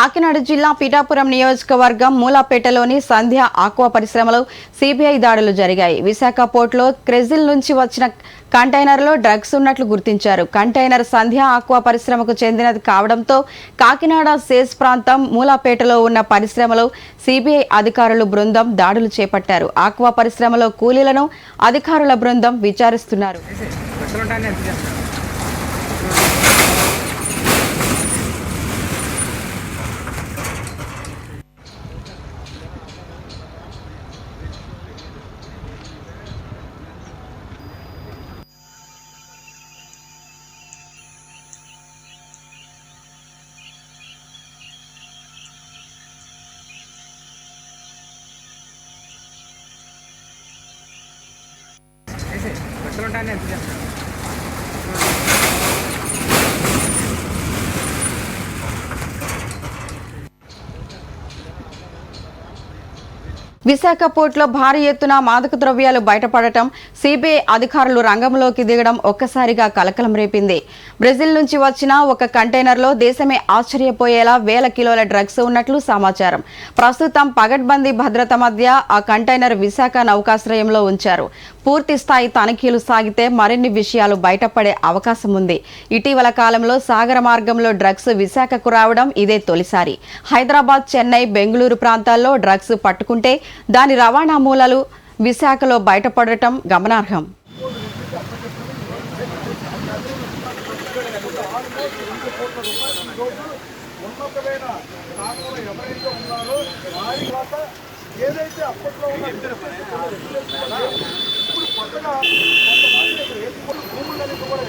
కాకినాడ జిల్లా పిఠాపురం నియోజకవర్గం మూలాపేటలోని సంధ్య ఆక్వా పరిశ్రమలో సిబిఐ దాడులు జరిగాయి. విశాఖ పోర్టులో క్రెజిల్ నుంచి వచ్చిన కంటైనర్లో డ్రగ్స్ ఉన్నట్లు గుర్తించారు. కంటైనర్ సంధ్య ఆక్వా పరిశ్రమకు చెందినది కావడంతో కాకినాడ సేజ్ ప్రాంతం మూలాపేటలో ఉన్న పరిశ్రమలో సిబిఐ అధికారుల బృందం దాడులు చేపట్టారు. ఆక్వా పరిశ్రమలో కూలీలను అధికారుల బృందం విచారిస్తున్నారు. విశాఖ పోర్టులో భారీ ఎత్తున మాదక ద్రవ్యాలు బయటపడటం, సిబిఐ అధికారులు రంగంలోకి దిగడం ఒక్కసారిగా కలకలం రేపింది. బ్రెజిల్ నుంచి వచ్చిన ఒక కంటైనర్లో దేశమే ఆశ్చర్యపోయేలా వేల కిలోల డ్రగ్స్ ఉన్నట్లు సమాచారం. ప్రస్తుతం పగడ్బందీ భద్రత మధ్య ఆ కంటైనర్ విశాఖ నౌకాశ్రయంలో ఉంచారు. పూర్తి స్థాయి తనిఖీలు సాగితే మరిన్ని విషయాలు బయటపడే అవకాశం ఉంది. ఇటీవల కాలంలో సాగర మార్గంలో డ్రగ్స్ విశాఖకు రావడం ఇదే తొలిసారి. హైదరాబాద్, చెన్నై, బెంగళూరు ప్రాంతాల్లో డ్రగ్స్ పట్టుకుంటే దాని రవాణా మూలాలు విశాఖలో బయటపడటం గమనార్హం. ఏదైతే అప్పట్లో ఇప్పుడు కొత్తగా భూములని కూడా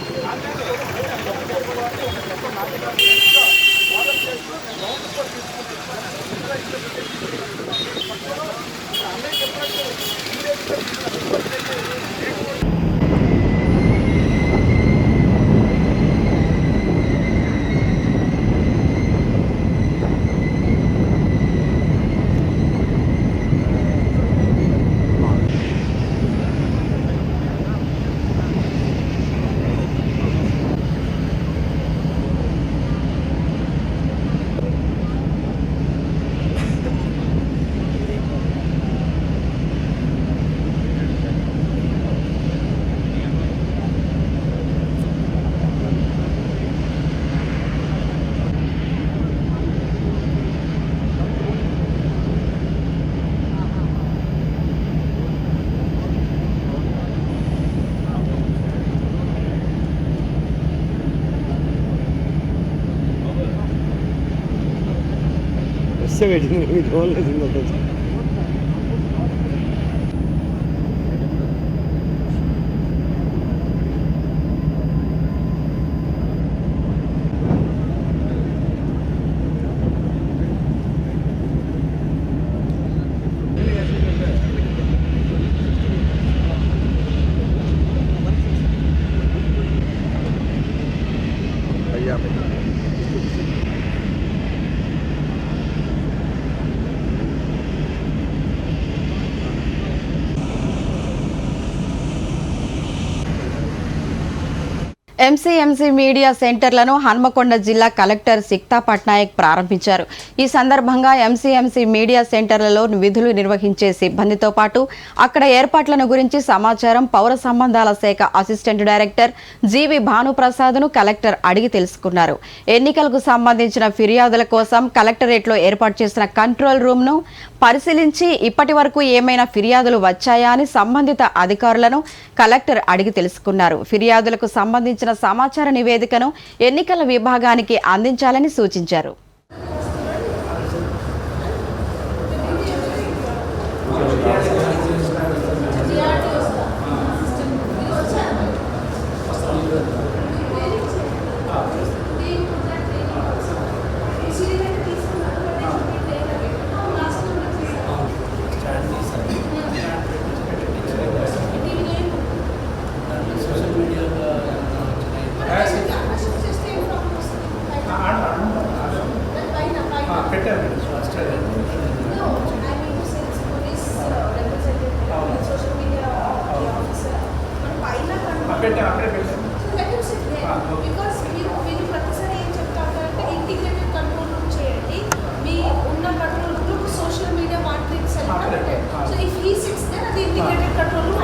से वेटिंग में ढोल नहीं होता। ఎంసీఎంసీ మీడియా సెంటర్లను హన్మకొండ జిల్లా కలెక్టర్ సిక్తా పట్నాయక్ ప్రారంభించారు. ఈ సందర్భంగా ఎంసీఎంసీ మీడియా సెంటర్లలో విధులు నిర్వహించే సిబ్బందితో పాటు అక్కడ ఏర్పాట్లను గురించి సమాచారం పౌర సంబంధాల శాఖ అసిస్టెంట్ డైరెక్టర్ జీవి భానుప్రసాద్ను కలెక్టర్ అడిగి తెలుసుకున్నారు. ఎన్నికలకు సంబంధించిన ఫిర్యాదుల కోసం కలెక్టరేట్లో ఏర్పాటు చేసిన కంట్రోల్ రూమ్ను పరిశీలించి ఇప్పటి వరకు ఏమైనా ఫిర్యాదులు వచ్చాయా అని సంబంధిత అధికారులను కలెక్టర్ అడిగి తెలుసుకున్నారు. ఫిర్యాదులకు సంబంధించిన సమాచార నివేదికను ఎన్నికల విభాగానికి అందించాలని సూచించారు.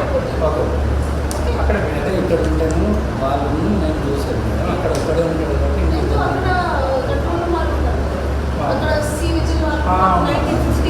ఓకే అక్కడ అయితే ఇక్కడ ఉంటాను వాళ్ళను నేను చూసాను మేడం అక్కడ ఒక్కడే ఉంటాడు కాబట్టి అక్కడ కంట్రోల్ మార్క్ అక్కడ సీ విజిల్ మార్క్ 1950